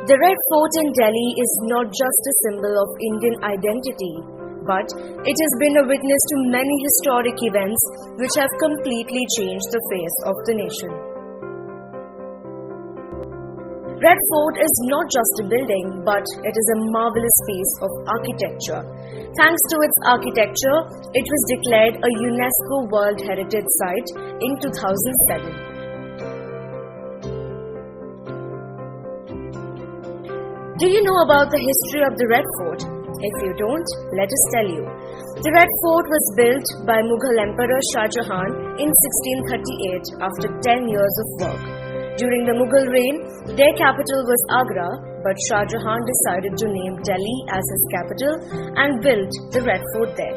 The Red Fort in Delhi is not just a symbol of Indian identity, but it has been a witness to many historic events which have completely changed the face of the nation. Red Fort is not just a building, but it is a marvelous piece of architecture. Thanks to its architecture, it was declared a UNESCO World Heritage Site in 2007. Do you know about the history of the Red Fort? If you don't, let us tell you. The Red Fort was built by Mughal Emperor Shah Jahan in 1638 after 10 years of work. During the Mughal reign, their capital was Agra, but Shah Jahan decided to name Delhi as his capital and built the Red Fort there.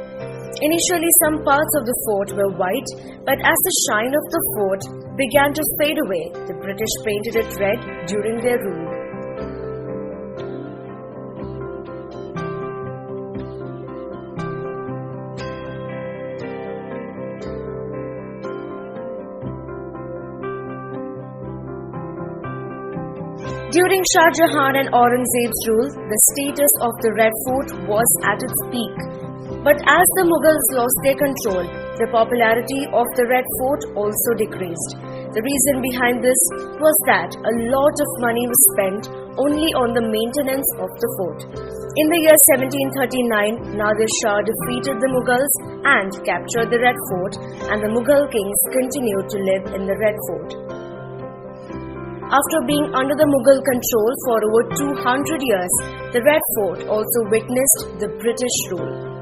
Initially, some parts of the fort were white, but as the shine of the fort began to fade away, the British painted it red during their rule. During Shah Jahan and Aurangzeb's rule, the status of the Red Fort was at its peak. But as the Mughals lost their control, the popularity of the Red Fort also decreased. The reason behind this was that a lot of money was spent only on the maintenance of the fort. In the year 1739, Nadir Shah defeated the Mughals and captured the Red Fort, and the Mughal kings continued to live in the Red Fort. After being under the Mughal control for over 200 years, the Red Fort also witnessed the British rule.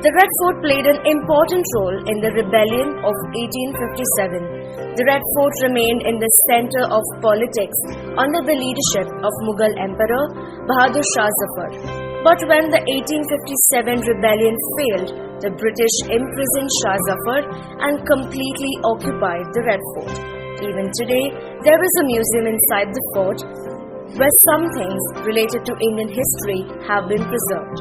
The Red Fort played an important role in the rebellion of 1857. The Red Fort remained in the center of politics under the leadership of Mughal Emperor Bahadur Shah Zafar. But when the 1857 rebellion failed, the British imprisoned Shah Zafar and completely occupied the Red Fort. Even today, there is a museum inside the fort where some things related to Indian history have been preserved.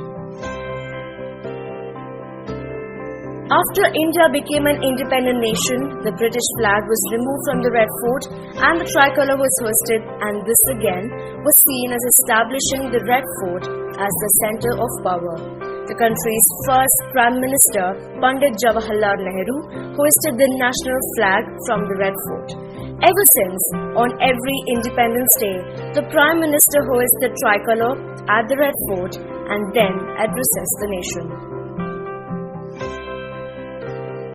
After India became an independent nation, the British flag was removed from the Red Fort and the tricolour was hoisted, and this again was seen as establishing the Red Fort as the centre of power. The country's first Prime Minister, Pandit Jawaharlal Nehru, hoisted the national flag from the Red Fort. Ever since, on every Independence Day, the Prime Minister hoists the tricolour at the Red Fort and then addresses the nation.